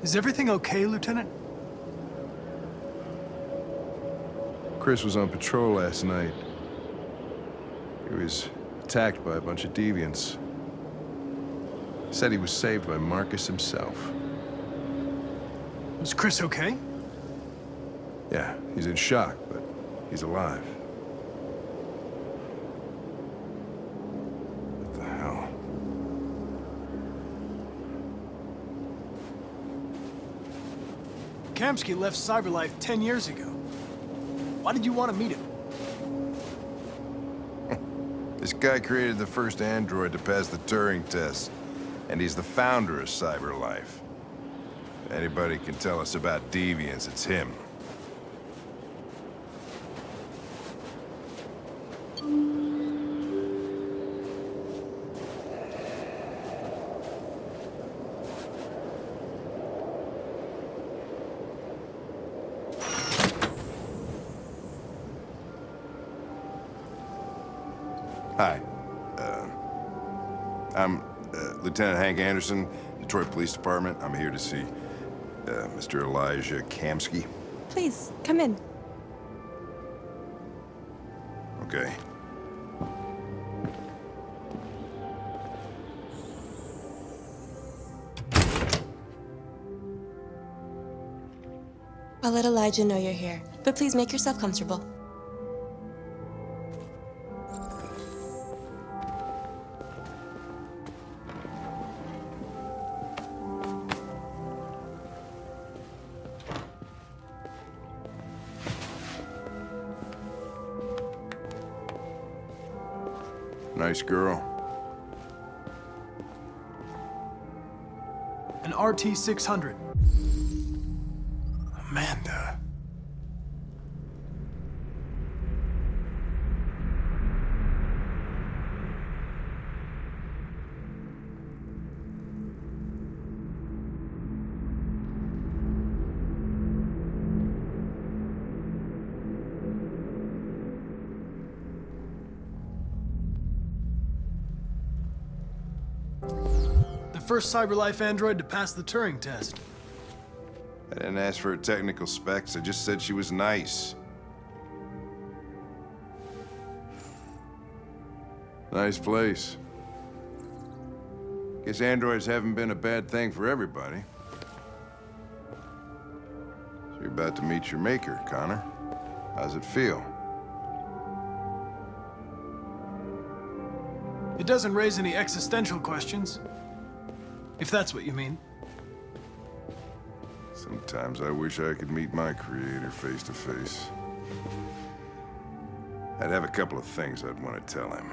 Is everything okay, Lieutenant? Chris was on patrol last night. He was attacked by a bunch of deviants. Said he was saved by Marcus himself. Was Chris okay? Yeah, he's in shock, but he's alive. What the hell? KAMSKI left CyberLife 10 years ago. Why did you want to meet him? This guy created the first android to pass the Turing test, and he's the founder of CyberLife. If anybody can tell us about deviants, it's him. Hi. I'm Lieutenant Hank Anderson, Detroit Police Department. I'm here to see Mr. Elijah KAMSKI. Please, come in. Okay. I'll let Elijah know you're here, but please make yourself comfortable. Nice girl. An RT-600. Amanda. The first CyberLife android to pass the Turing test. I didn't ask for her technical specs. I just said she was nice. Nice place. Guess androids haven't been a bad thing for everybody. So you're about to meet your maker, Connor. How's it feel? It doesn't raise any existential questions. If that's what you mean. Sometimes I wish I could meet my creator face to face. I'd have a couple of things I'd want to tell him.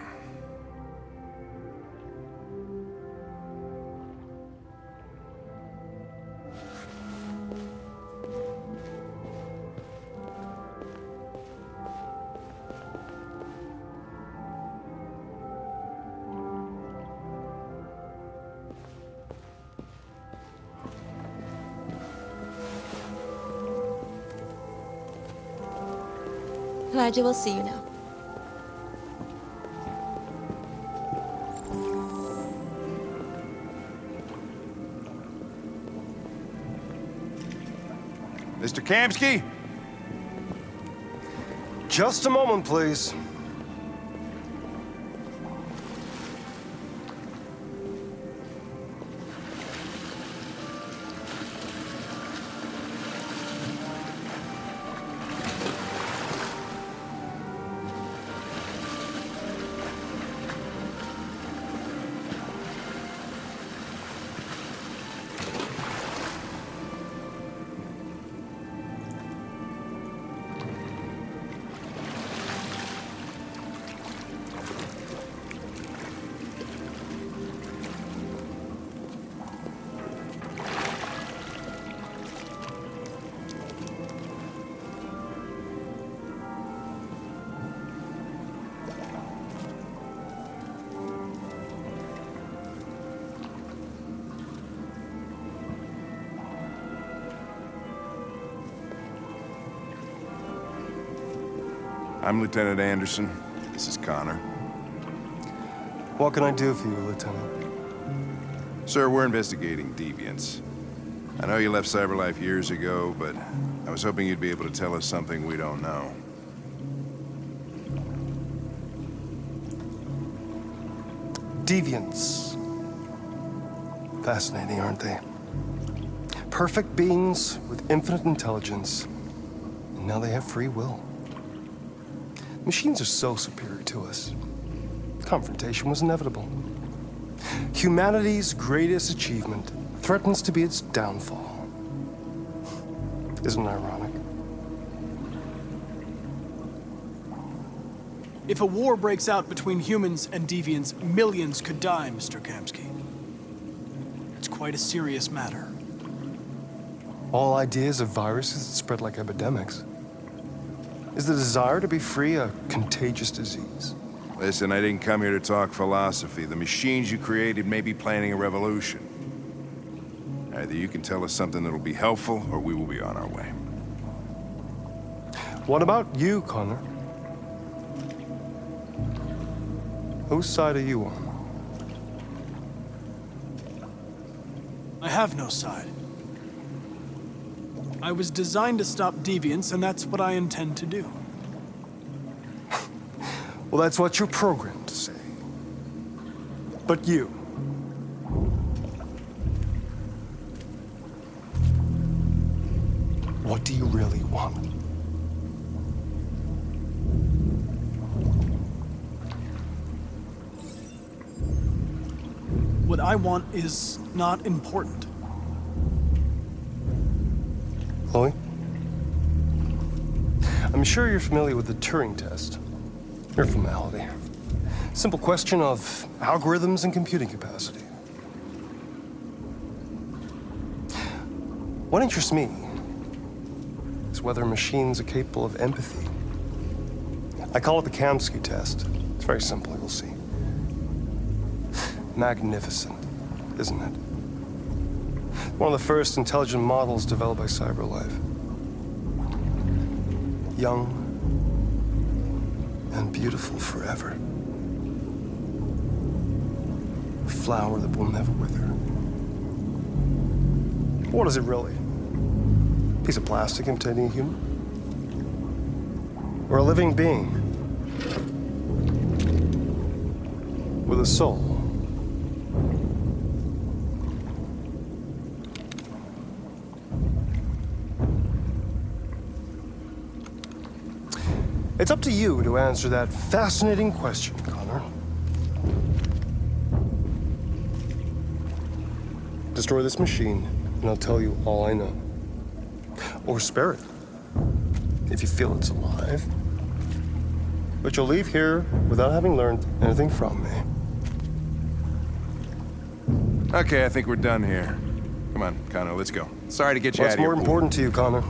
Elijah will see you now. Mr. KAMSKI? Just a moment, please. I'm Lieutenant Anderson. This is Connor. What can I do for you, Lieutenant? Sir, we're investigating deviants. I know you left Cyberlife years ago, but I was hoping you'd be able to tell us something we don't know. Deviants. Fascinating, aren't they? Perfect beings with infinite intelligence, and now they have free will. Machines are so superior to us. Confrontation was inevitable. Humanity's greatest achievement threatens to be its downfall. Isn't it ironic? If a war breaks out between humans and deviants, millions could die, Mr. KAMSKI. It's quite a serious matter. All ideas of viruses that spread like epidemics. Is the desire to be free a contagious disease? Listen, I didn't come here to talk philosophy. The machines you created may be planning a revolution. Either you can tell us something that'll be helpful, or we will be on our way. What about you, Connor? Whose side are you on? I have no side. I was designed to stop deviants, and that's what I intend to do. Well, that's what you're programmed to say. But you. What do you really want? What I want is not important. Chloe? I'm sure you're familiar with the Turing test. Your formality. Simple question of algorithms and computing capacity. What interests me is whether machines are capable of empathy. I call it the KAMSKI test. It's very simple, you'll see. Magnificent, isn't it? One of the first intelligent models developed by Cyberlife. Young and beautiful forever. A flower that will never wither. What is it really? A piece of plastic imitating a human? Or a living being? With a soul? It's up to you to answer that fascinating question, Connor. Destroy this machine, and I'll tell you all I know. Or spare it, if you feel it's alive. But you'll leave here without having learned anything from me. Okay, I think we're done here. Come on, Connor, let's go. Sorry to get you out What's of here. more important to you, Connor?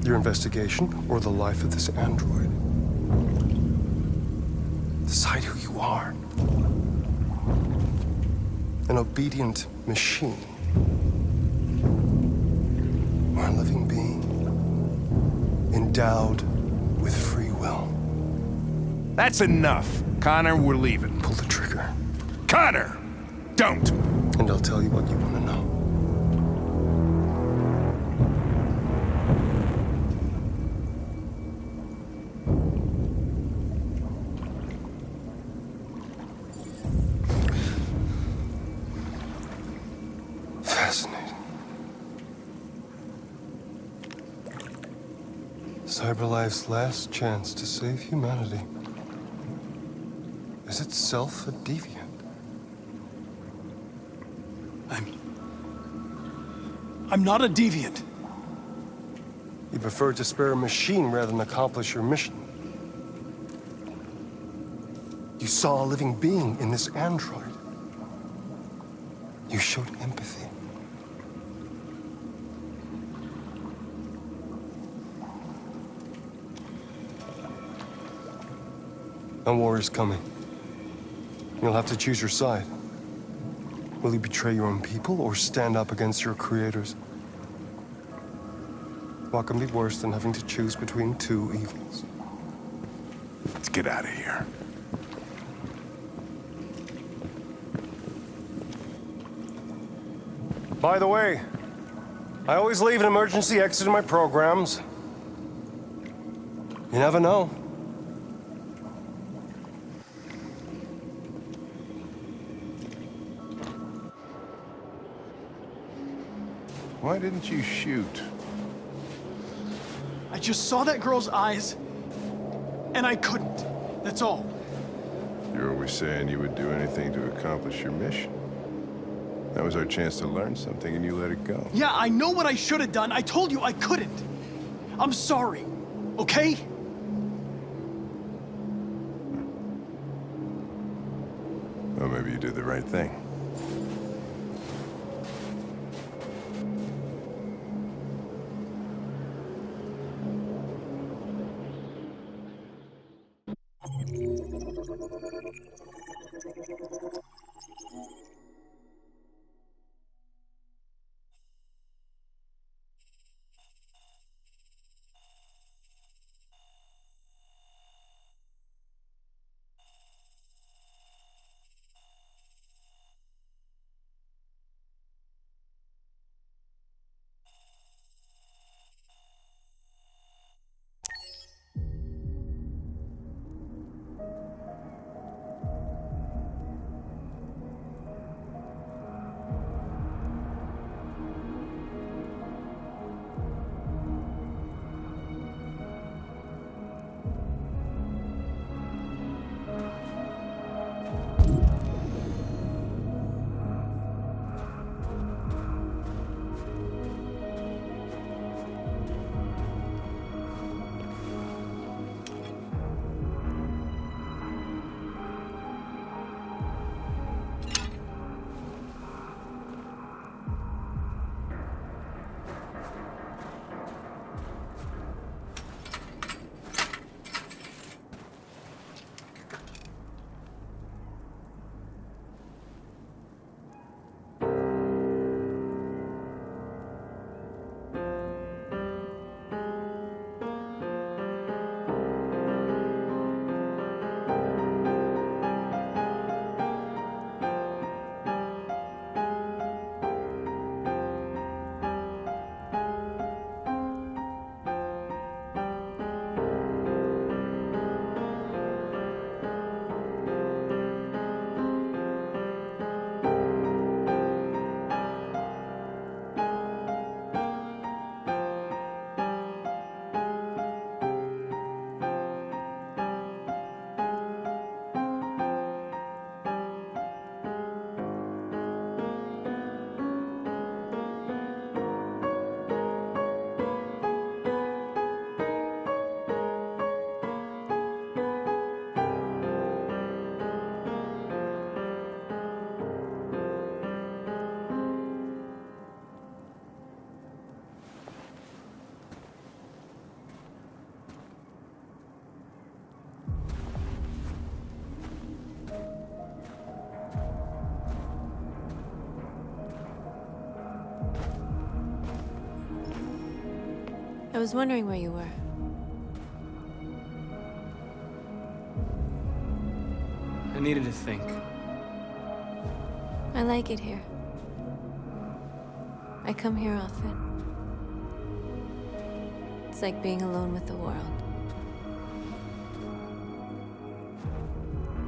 Your investigation or the life of this android? Decide who you are. An obedient machine. Or a living being. Endowed with free will. That's enough. Connor, we're leaving. Pull the trigger. Connor! Don't! And I'll tell you what you want to know. Fascinating. Cyberlife's last chance to save humanity is itself a deviant. I'm not a deviant. You prefer to spare a machine rather than accomplish your mission. You saw a living being in this android. You showed empathy. A war is coming. You'll have to choose your side. Will you betray your own people or stand up against your creators? What can be worse than having to choose between two evils? Let's get out of here. By the way, I always leave an emergency exit in my programs. You never know. Why didn't you shoot? I just saw that girl's eyes, and I couldn't. That's all. You're always saying you would do anything to accomplish your mission. That was our chance to learn something, and you let it go. Yeah, I know what I should have done. I told you I couldn't. I'm sorry, okay? Well, maybe you did the right thing. I was wondering where you were. I needed to think. I like it here. I come here often. It's like being alone with the world.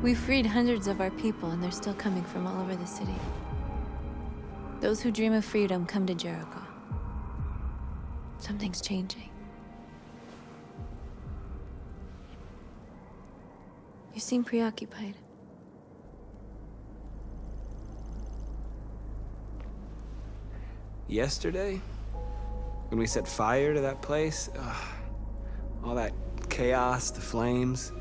We freed hundreds of our people, and they're still coming from all over the city. Those who dream of freedom come to Jericho. Something's changing. You seem preoccupied. Yesterday, when we set fire to that place, all that chaos, the flames.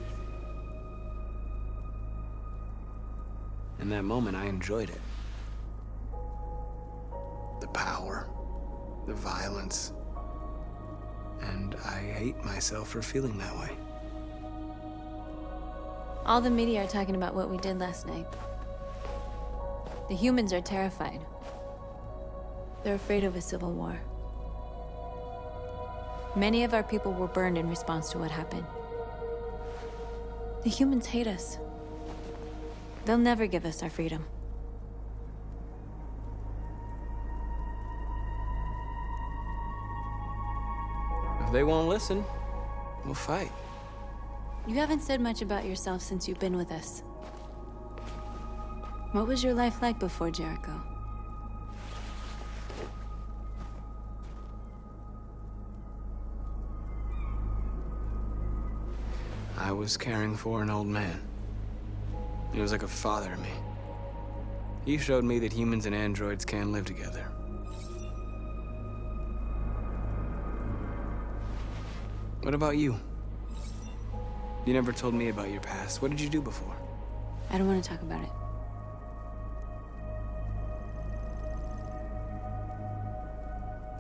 In that moment, I enjoyed it. The power, the violence. And I hate myself for feeling that way. All the media are talking about what we did last night. The humans are terrified. They're afraid of a civil war. Many of our people were burned in response to what happened. The humans hate us. They'll never give us our freedom. If they won't listen, we'll fight. You haven't said much about yourself since you've been with us. What was your life like before Jericho? I was caring for an old man. He was like a father to me. He showed me that humans and androids can live together. What about you? You never told me about your past. What did you do before? I don't want to talk about it.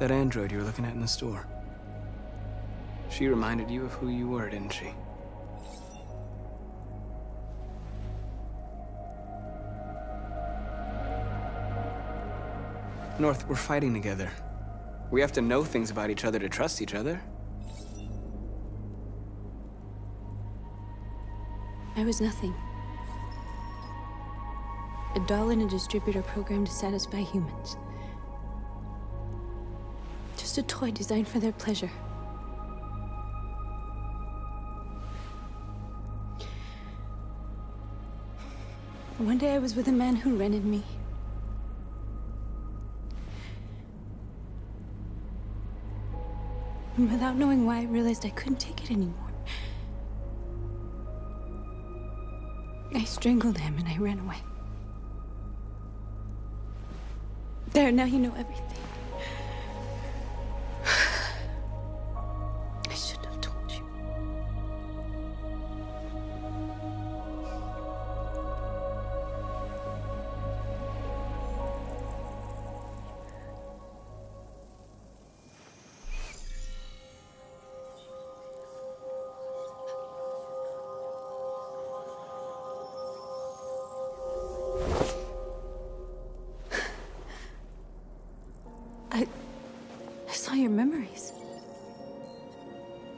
That android you were looking at in the store. She reminded you of who you were, didn't she? North, we're fighting together. We have to know things about each other to trust each other. I was nothing. A doll in a distributor program to satisfy humans. Just a toy designed for their pleasure. One day I was with a man who rented me. And without knowing why, I realized I couldn't take it anymore. I strangled him and I ran away. There, now you know everything. I shouldn't have told you. I saw your memories.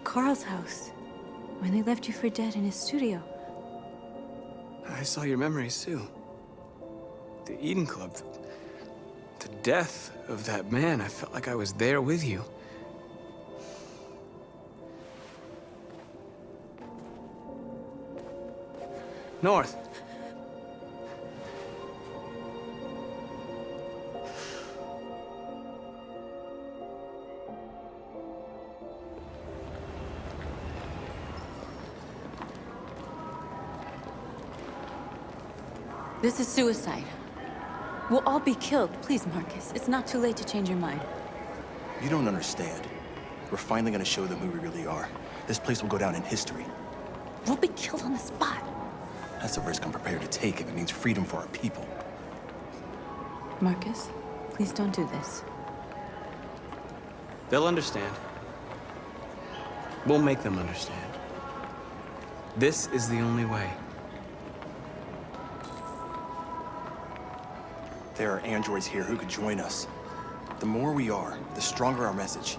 Carl's house, when they left you for dead in his studio. I saw your memories too. The Eden Club. The death of that man. I felt like I was there with you. North. This is suicide. We'll all be killed. Please, Marcus. It's not too late to change your mind. You don't understand. We're finally gonna show them who we really are. This place will go down in history. We'll be killed on the spot. That's the risk I'm prepared to take if it means freedom for our people. Marcus, please don't do this. They'll understand. We'll make them understand. This is the only way. There are androids here who could join us. The more we are, the stronger our message.